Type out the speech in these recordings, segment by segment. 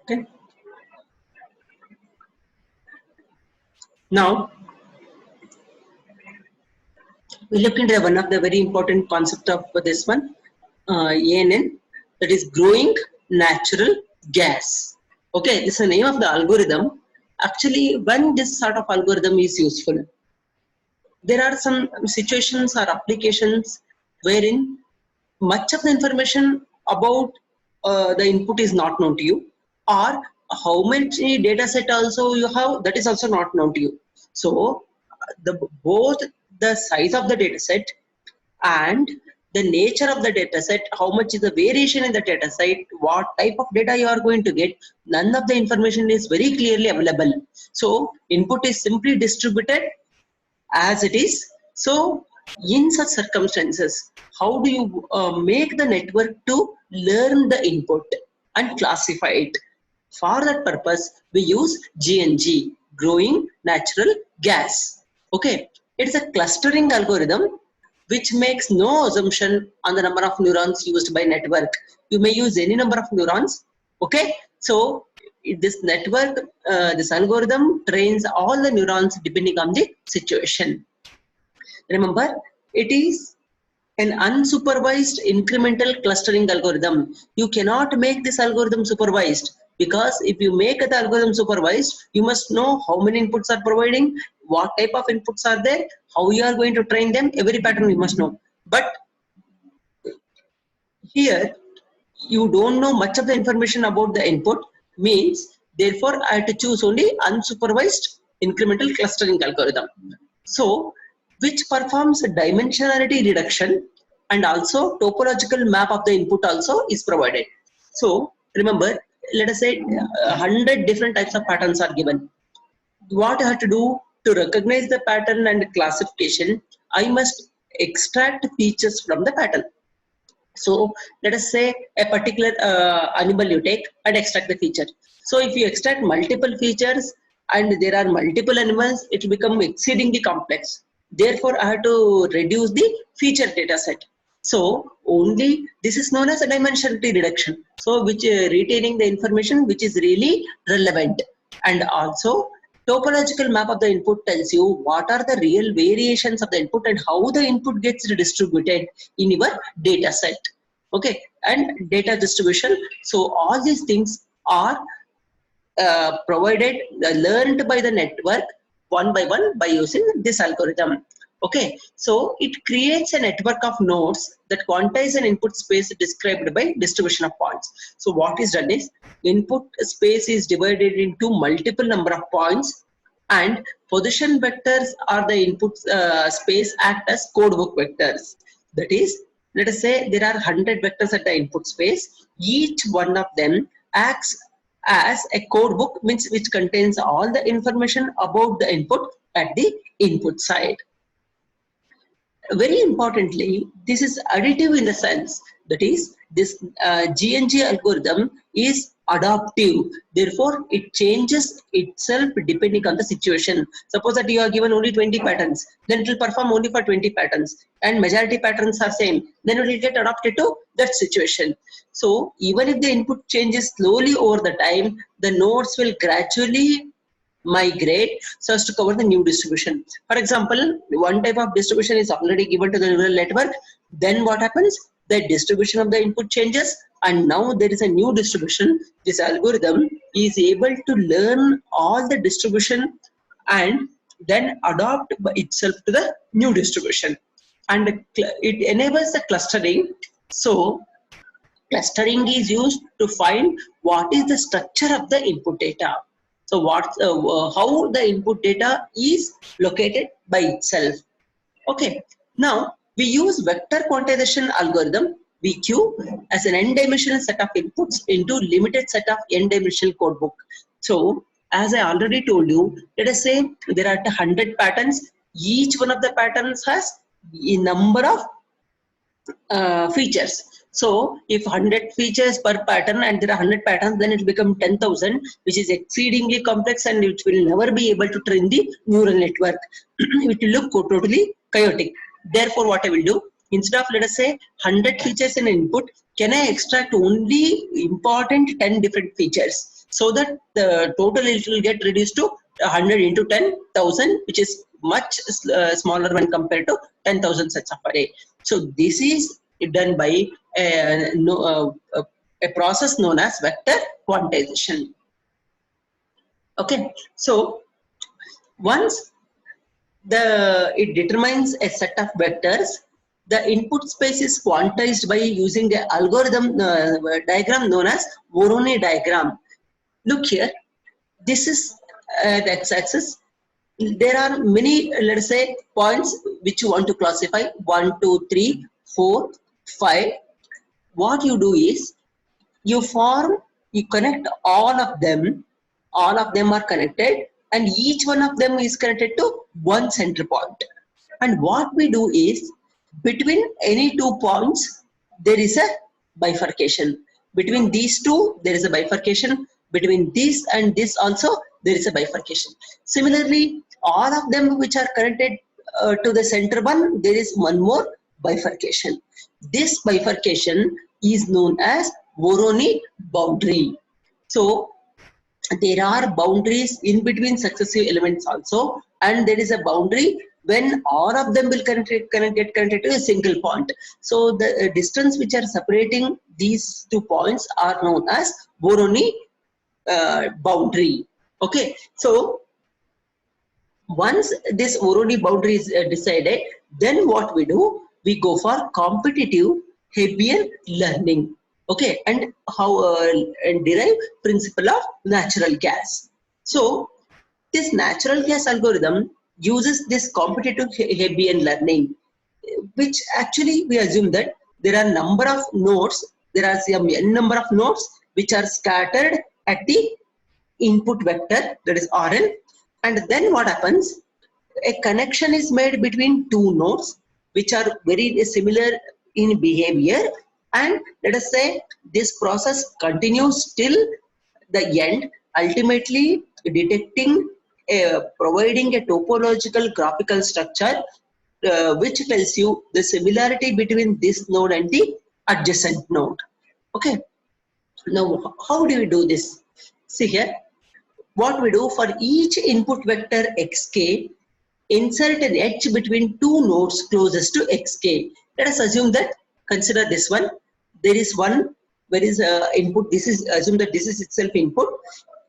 Okay. Now we look into one of the very important concept of this one, ANN, that is growing natural gas. Okay, this is the name of the algorithm. Actually, when this sort of algorithm is useful, there are some situations or applications wherein much of the information about the input is not known to you, or how many data set also you have, that is also not known to you. So both the size of the data set and the nature of the data set, how much is the variation in the data set, what type of data you are going to get, none of the information is very clearly available. So input is simply distributed as it is. So in such circumstances, how do you make the network to learn the input and classify it? For that purpose, we use GNG, growing natural gas. Okay, it's a clustering algorithm which makes no assumption on the number of neurons used by network. You may use any number of neurons. Okay, so this network, this algorithm trains all the neurons depending on the situation. Remember, it is an unsupervised incremental clustering algorithm. You cannot make this algorithm supervised, because if you make the algorithm supervised, you must know how many inputs are providing, what type of inputs are there, how you are going to train them, every pattern you must know. But here, you don't know much of the information about the input, means therefore I have to choose only unsupervised incremental clustering algorithm. So, which performs a dimensionality reduction, and also topological map of the input also is provided. So, remember, let us say 100 different types of patterns are given. What I have to do to recognize the pattern and classification, I must extract features from the pattern. So let us say a particular animal you take and extract the feature. So if you extract multiple features and there are multiple animals, it will become exceedingly complex. Therefore, I have to reduce the feature data set. So only this is known as a dimensionality reduction. So which retaining the information which is really relevant, and also topological map of the input tells you what are the real variations of the input and how the input gets distributed in your data set. Okay, and data distribution. So all these things are provided, learned by the network one by one by using this algorithm. Okay, so it creates a network of nodes that quantize an input space described by distribution of points. So what is done is, input space is divided into multiple number of points, and position vectors are the input space act as codebook vectors. That is, let us say there are 100 vectors at the input space. Each one of them acts as a code book, means which contains all the information about the input at the input side. Very importantly, this is additive in the sense that is, this GNG algorithm is adaptive. Therefore, it changes itself depending on the situation. Suppose that you are given only 20 patterns, then it will perform only for 20 patterns, and majority patterns are same, then it will get adapted to that situation. So even if the input changes slowly over the time, the nodes will gradually migrate so as to cover the new distribution. For example, one type of distribution is already given to the neural network. Then what happens? The distribution of the input changes, and now there is a new distribution. This algorithm is able to learn all the distribution and then adopt itself to the new distribution, and it enables the clustering. So clustering is used to find what is the structure of the input data. So how the input data is located by itself. Okay. Now we use vector quantization algorithm VQ as an n-dimensional set of inputs into limited set of n-dimensional codebook. So as I already told you, let us say there are 100 patterns. Each one of the patterns has a number of features. So if 100 features per pattern and there are 100 patterns, then it will become 10,000, which is exceedingly complex and which will never be able to train the neural network. It will look totally chaotic. Therefore, what I will do, instead of, let us say, 100 features in input, can I extract only important 10 different features? so that the total it will get reduced to 100 into 10,000, which is much smaller when compared to 10,000 sets of array. So this is done by a process known as vector quantization. Okay, so once it determines a set of vectors, the input space is quantized by using the algorithm diagram known as Voronoi diagram. Look here, this is the x-axis. There are many, let's say, points which you want to classify: 1, 2, 3, 4, 5. What you do is you connect all of them are connected, and each one of them is connected to one center point. And what we do is, between any 2 points there is a bifurcation. Between these two there is a bifurcation. Between this and this also there is a bifurcation. Similarly, all of them which are connected to the center one, there is one more bifurcation. This bifurcation is known as Voronoi boundary. So there are boundaries in between successive elements also, and there is a boundary when all of them will get connected to a single point. So the distance which are separating these 2 points are known as Voronoi boundary. Okay, so once this Voronoi boundary is decided, then what we do, we go for competitive Hebbian learning. Okay, and how and derive principle of natural gas. So this natural gas algorithm uses this competitive Hebbian learning, which actually we assume that there are number of nodes, there are some n number of nodes which are scattered at the input vector, that is Rn, and then what happens, a connection is made between 2 nodes which are very similar in behavior, and let us say this process continues till the end, ultimately detecting providing a topological graphical structure which tells you the similarity between this node and the adjacent node. Okay, now how do we do this? See here, what we do, for each input vector xk, insert an edge between 2 nodes closest to xk. Let us assume that, consider this one, there is one, where is input, this is, assume that this is itself input,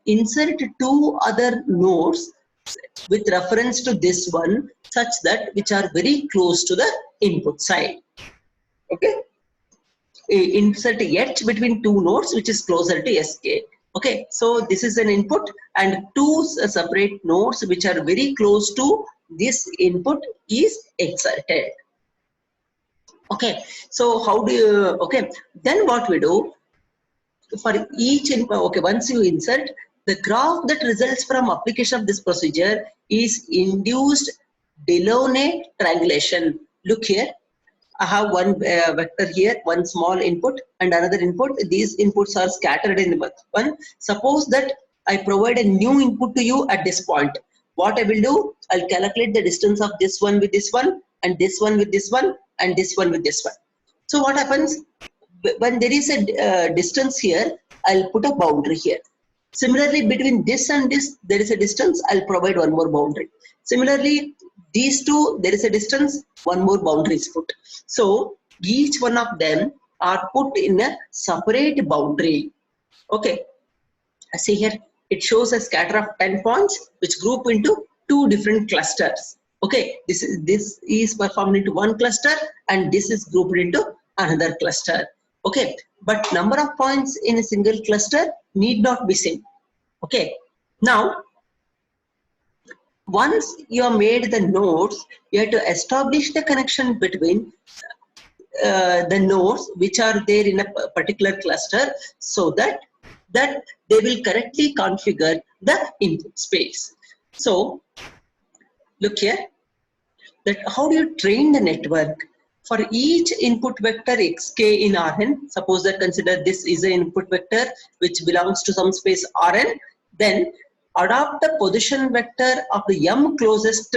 insert 2 other nodes with reference to this one, such that which are very close to the input side. Okay, insert a edge between 2 nodes which is closer to sk. Okay, so this is an input, and 2 separate nodes which are very close to this input is inserted. Okay, so how do you, okay, then what we do, for each input, okay, once you insert, the graph that results from application of this procedure is induced Delaunay triangulation. Look here, I have one vector here, one small input and another input. These inputs are scattered in one. Suppose that I provide a new input to you at this point. What I will do, I'll calculate the distance of this one with this one, and this one with this one, and this one with this one. So what happens, when there is a distance here, I'll put a boundary here. Similarly, between this and this, there is a distance, I'll provide one more boundary. Similarly, these two, there is a distance, one more boundary is put. So each one of them are put in a separate boundary. Okay, see here, it shows a scatter of 10 points which group into 2 different clusters. Okay, this is performed into one cluster, and this is grouped into another cluster. Okay, but number of points in a single cluster need not be same. Okay, now once you have made the nodes, you have to establish the connection between the nodes which are there in a particular cluster, so that they will correctly configure the input space. So look here, that how do you train the network? For each input vector xk in Rn, suppose that consider this is an input vector which belongs to some space Rn, then adopt the position vector of the m closest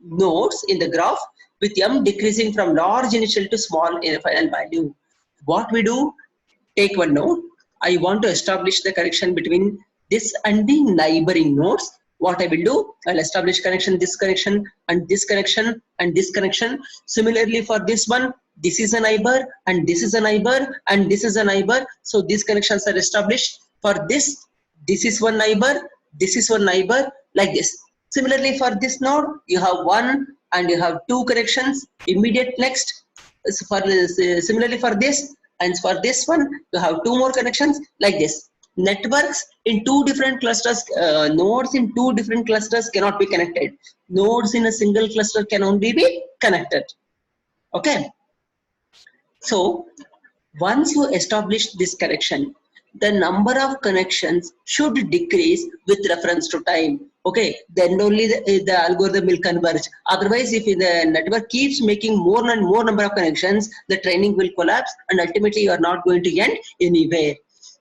nodes in the graph, with m decreasing from large initial to small final value. What we do, take one node, I want to establish the connection between this and the neighboring nodes. What I will do, I'll establish connection, this connection, and this connection, and this connection. Similarly for this one, this is a neighbor, and this is a neighbor, and this is a neighbor. So these connections are established. For this, this is one neighbor, this is one neighbor, like this. Similarly for this node, you have one and you have two connections. Immediate next. Similarly for this, and for this one, you have two more connections, like this. Networks in two different clusters, nodes in two different clusters cannot be connected. Nodes in a single cluster can only be connected. Okay. So once you establish this connection, the number of connections should decrease with reference to time. Okay, then only the algorithm will converge. Otherwise, if the network keeps making more and more number of connections, the training will collapse, and ultimately you are not going to end anywhere.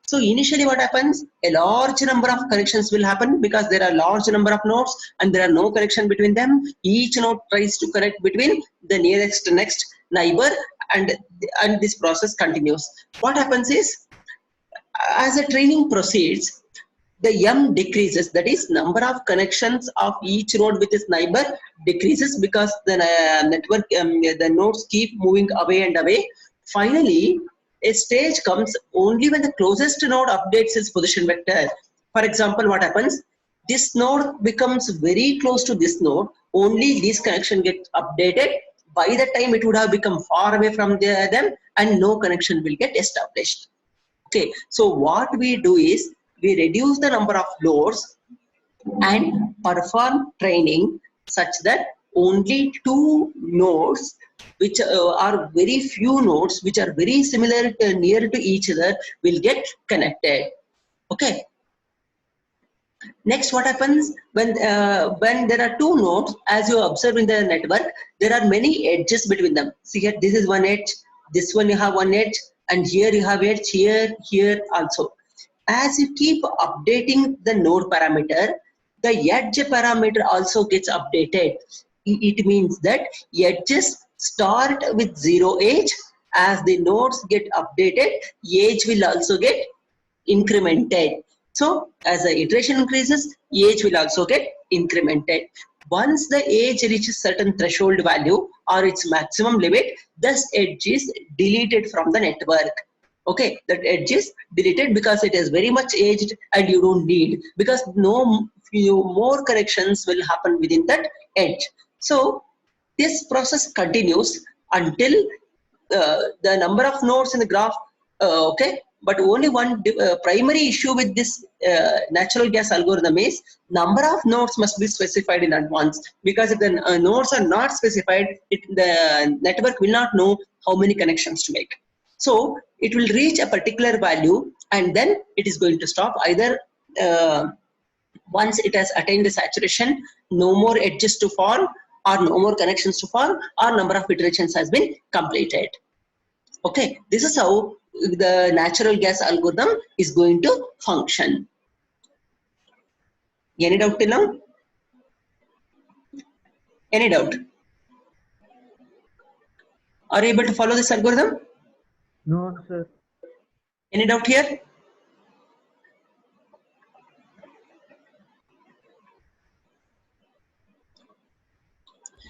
So initially what happens, a large number of connections will happen because there are large number of nodes and there are no connection between them. Each node tries to connect between the next neighbor, and this process continues. What happens is, as the training proceeds, the M decreases, that is number of connections of each node with its neighbor decreases because the network, the nodes keep moving away and away. Finally, a stage comes only when the closest node updates its position vector. For example, what happens? This node becomes very close to this node, only this connection gets updated. By the time it would have become far away from them, and no connection will get established. Okay, so what we do is we reduce the number of nodes and perform training such that only two nodes, which are very few nodes, which are very similar near to each other, will get connected. Okay. Next, what happens when there are two nodes? As you observe in the network, there are many edges between them. See here, this is one edge. This one you have one edge, and here you have edge. Here also. As you keep updating the node parameter, the edge parameter also gets updated. It means that edges start with 0 edge. As the nodes get updated, edge will also get incremented. So as the iteration increases, age will also get incremented. Once the age reaches certain threshold value or its maximum limit, this edge is deleted from the network. Okay, that edge is deleted because it is very much aged and you don't need, because no few more corrections will happen within that edge. So this process continues until the number of nodes in the graph, okay, but only one primary issue with this natural gas algorithm is number of nodes must be specified in advance, because if the nodes are not specified, the network will not know how many connections to make. So it will reach a particular value and then it is going to stop. Either once it has attained the saturation, no more edges to form or no more connections to form, or number of iterations has been completed. Okay, this is how the natural gas algorithm is going to function. Any doubt till now? Any doubt? Are you able to follow this algorithm? No, sir. Any doubt here?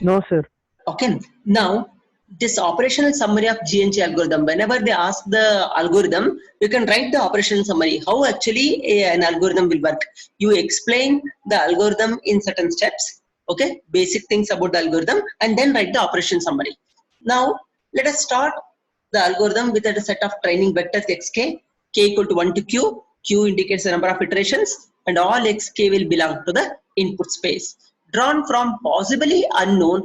No, sir. Okay, now this operational summary of GNG algorithm, whenever they ask the algorithm, you can write the operational summary, how actually an algorithm will work. You explain the algorithm in certain steps, okay, basic things about the algorithm, and then write the operation summary. Now let us start the algorithm with a set of training vectors xk, k equal to 1 to q indicates the number of iterations, and all xk will belong to the input space, drawn from possibly unknown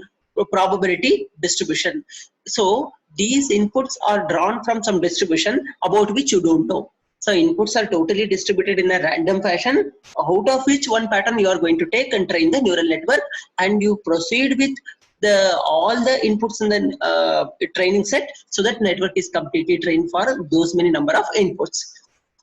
probability distribution. So these inputs are drawn from some distribution about which you don't know. So inputs are totally distributed in a random fashion, out of which one pattern you are going to take and train the neural network, and you proceed with all the inputs in the training set, so that network is completely trained for those many number of inputs.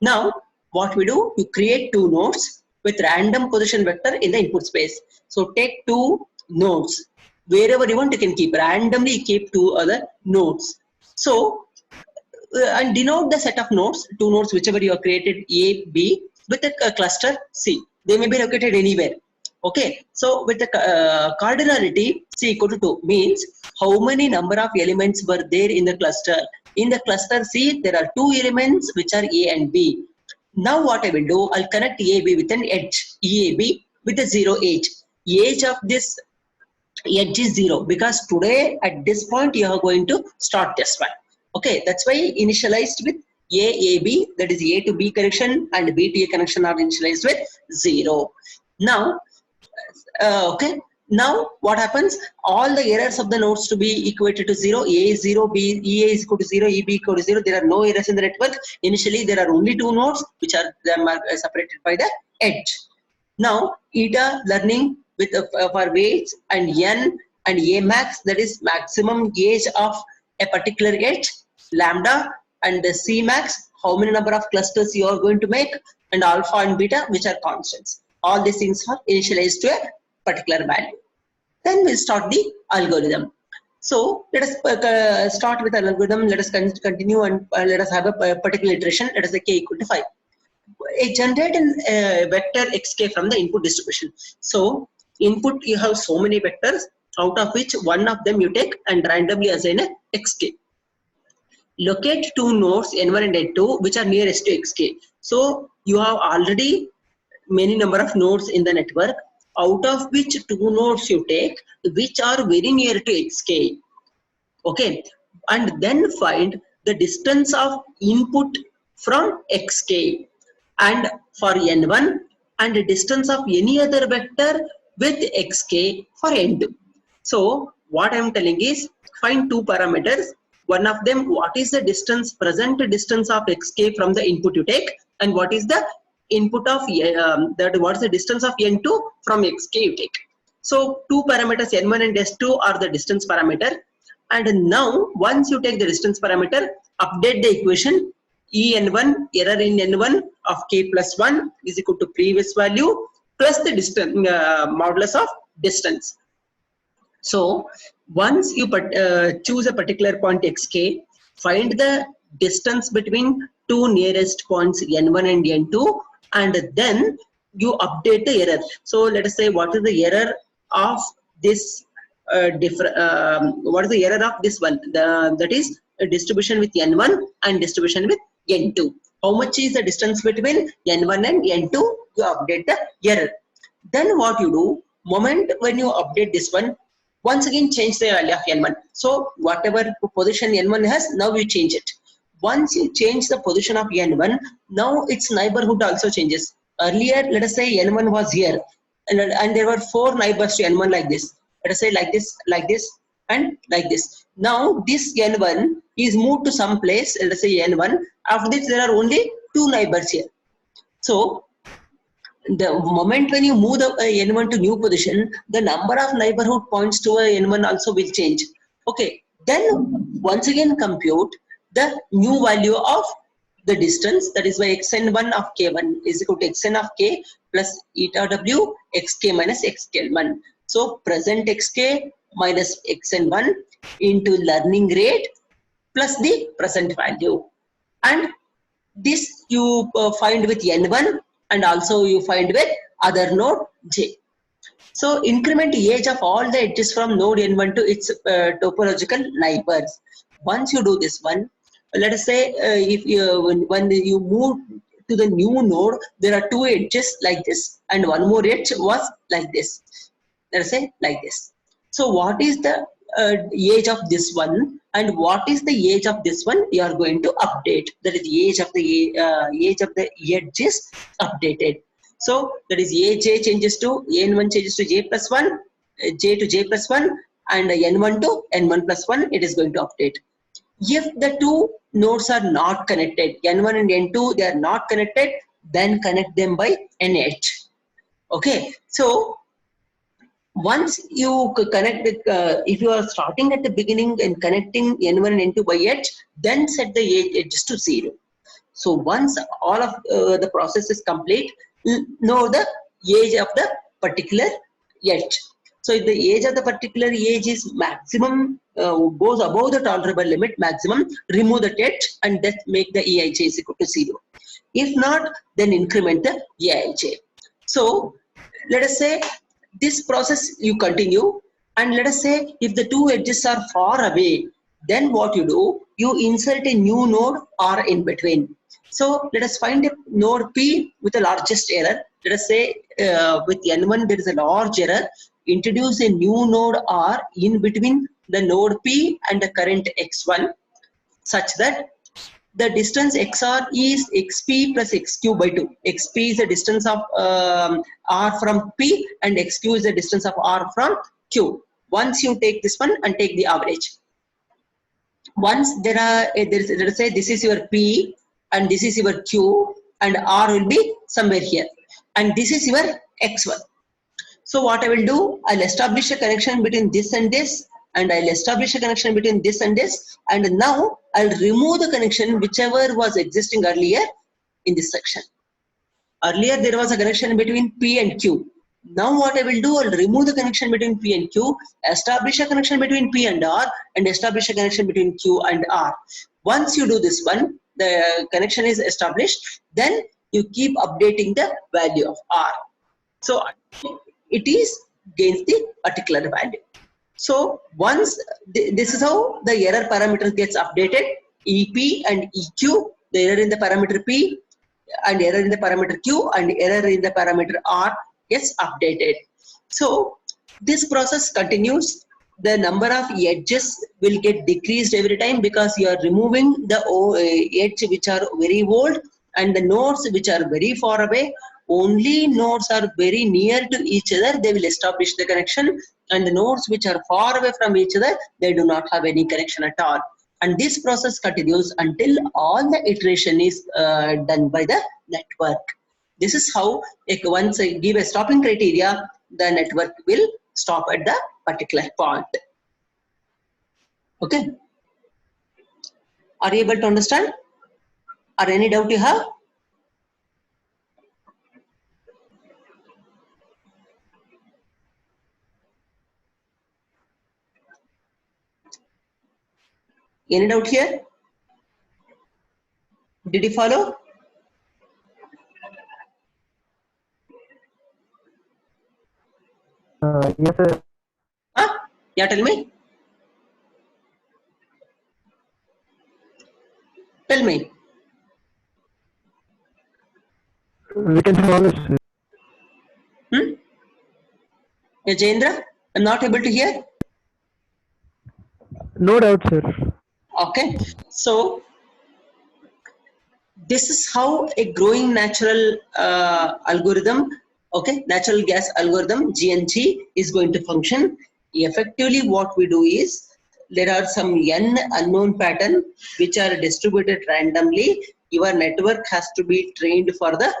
Now what we do, you create two nodes with random position vector in the input space. So take two nodes, wherever you want you can keep, randomly keep two other nodes. So and denote the set of nodes, two nodes whichever you have created, A, B, with a cluster C. They may be located anywhere. Okay, so with the cardinality C equal to 2 means how many number of elements were there in the cluster. In the cluster C, there are 2 elements which are A and B. Now what I will do, I'll connect AB with an edge, EAB with a 0 edge. Edge of this edge is 0 because today at this point you are going to start this one. Okay, that's why initialized with AAB, that is A to B connection, and B to A connection are initialized with 0. Now, okay. Now what happens? All the errors of the nodes to be equated to 0. A is 0, B, EA is equal to 0, EB equal to 0. There are no errors in the network. Initially, there are only 2 nodes which are separated by the edge. Now, eta learning with for weights and n and a max, that is maximum gauge of a particular edge, lambda and the C max, how many number of clusters you are going to make, and alpha and beta, which are constants. All these things are initialized to a particular value. Then we'll start the algorithm. So let us start with an algorithm. Let us continue and let us have a particular iteration. Let us say k equal to 5. Generate a vector xk from the input distribution. So input, you have so many vectors, out of which one of them you take and randomly assign a xk. Locate 2 nodes n1 and n2 which are nearest to xk. So you have already many number of nodes in the network, out of which 2 nodes you take which are very near to xk. Okay, and then find the distance of input from xk, and for n1, and the distance of any other vector with xk for n2. So what I am telling is, find 2 parameters. One of them, what is the distance, present distance of xk from the input you take, and what is the input of what is the distance of n2 from xk you take. So 2 parameters n1 and s2 are the distance parameter. And now once you take the distance parameter, update the equation. En1, error in n1 of k plus 1 is equal to previous value plus the distance modulus of distance. So once you choose a particular point xk, find the distance between 2 nearest points n1 and n2, and then you update the error. So let us say, what is the error of this what is the error of this one? That is a distribution with n1 and distribution with n2. How much is the distance between n1 and n2? You update the error. Then what you do, moment when you update this one, once again change the value of n1. So whatever position n1 has, now you change it. Once you change the position of n1, now its neighborhood also changes. Earlier, let us say n1 was here, and there were 4 neighbors to n1 like this. Let us say like this, and like this. Now this n1 is moved to some place, let us say n1. After this, there are only 2 neighbors here. So the moment when you move the n1 to new position, the number of neighborhood points to n1 also will change. Okay, then once again compute the new value of the distance, that is by xn1 of k1 is equal to xn of k plus eta w xk minus xk1. So present xk minus xn1 into learning rate plus the present value, and this you find with n1, and also you find with other node j. So increment age of all the edges from node n1 to its topological neighbors. Once you do this one, let us say if when you move to the new node, there are 2 edges like this, and one more edge was like this. Let us say like this. So what is the age of this one, and what is the age of this one? You are going to update. That is the age of the edge is updated. So that is aj changes to n1 changes to j plus 1, j to j plus 1, and n1 to n1 plus 1. It is going to update. If the 2 nodes are not connected, n1 and n2, they are not connected, then connect them by nh. Okay, so once you connect, if you are starting at the beginning and connecting n1 and n2 by h, then set the edges to 0. So once all of the process is complete, know the age of the particular edge. So if the age of the particular edge is maximum, goes above the tolerable limit maximum, remove the edge and that make the EIJ is equal to 0. If not, then increment the Aij. So let us say this process you continue, and let us say if the two edges are far away, then what you do, you insert a new node R in between. So let us find a node P with the largest error. Let us say with N1 there is a large error. Introduce a new node R in between the node P and the current X1 such that the distance XR is XP plus XQ by 2. XP is the distance of R from P and XQ is the distance of R from Q. Once you take this one and take the average. Once let us say this is your P and this is your Q and R will be somewhere here. And this is your X1. So what I will do, I'll establish a connection between this and this, and I'll establish a connection between this and this, and now I'll remove the connection whichever was existing earlier in this section. Earlier there was a connection between P and Q. Now what I will do, I'll remove the connection between P and Q, establish a connection between P and R, and establish a connection between Q and R. Once you do this one, the connection is established, then you keep updating the value of R. So it is gains the particular value. So once this is how the error parameter gets updated, EP and EQ, the error in the parameter P and error in the parameter Q and error in the parameter R gets updated. So this process continues. The number of edges will get decreased every time because you are removing the edge which are very old and the nodes which are very far away. Only nodes are very near to each other, they will establish the connection, and the nodes which are far away from each other, they do not have any connection at all. And this process continues until all the iteration is done by the network. This is how, once I give a stopping criteria, the network will stop at the particular point. Okay. Are you able to understand? Or any doubt you have? Any doubt here? Did you follow? Yes, sir. Huh? Yeah, tell me. Tell me. We can follow, sir. Yeah, Jayendra, I'm not able to hear. No doubt, sir. Okay. So this is how a growing natural algorithm, okay, natural gas algorithm, GNG, is going to function. Effectively, what we do is, there are some n unknown pattern which are distributed randomly. Your network has to be trained for the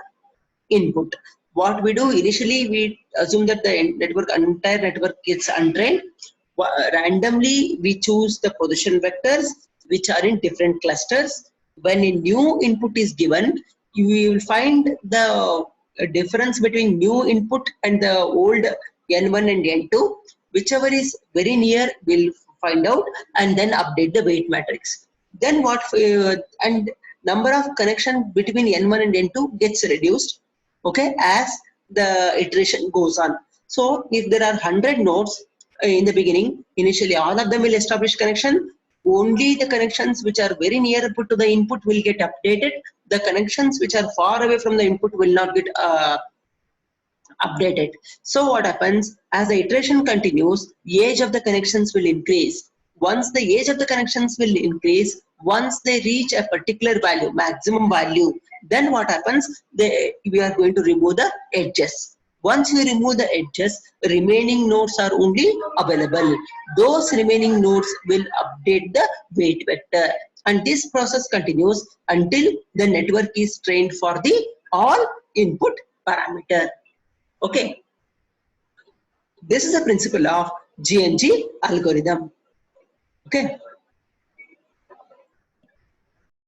input. What we do initially, we assume that the entire network gets untrained. Randomly, we choose the position vectors which are in different clusters. When a new input is given, you will find the difference between new input and the old N1 and N2. Whichever is very near, we'll find out and then update the weight matrix. Then what, and number of connection between N1 and N2 gets reduced, okay, as the iteration goes on. So if there are 100 nodes in the beginning, initially all of them will establish connection. Only the connections which are very near put to the input will get updated. The connections which are far away from the input will not get updated. So what happens, as the iteration continues, age of the connections will increase. Once the age of the connections will increase, once they reach a particular value, maximum value, then what happens, we are going to remove the edges. Once you remove the edges, remaining nodes are only available. Those remaining nodes will update the weight vector. And this process continues until the network is trained for the all input parameter. Okay. This is the principle of GNG algorithm. Okay.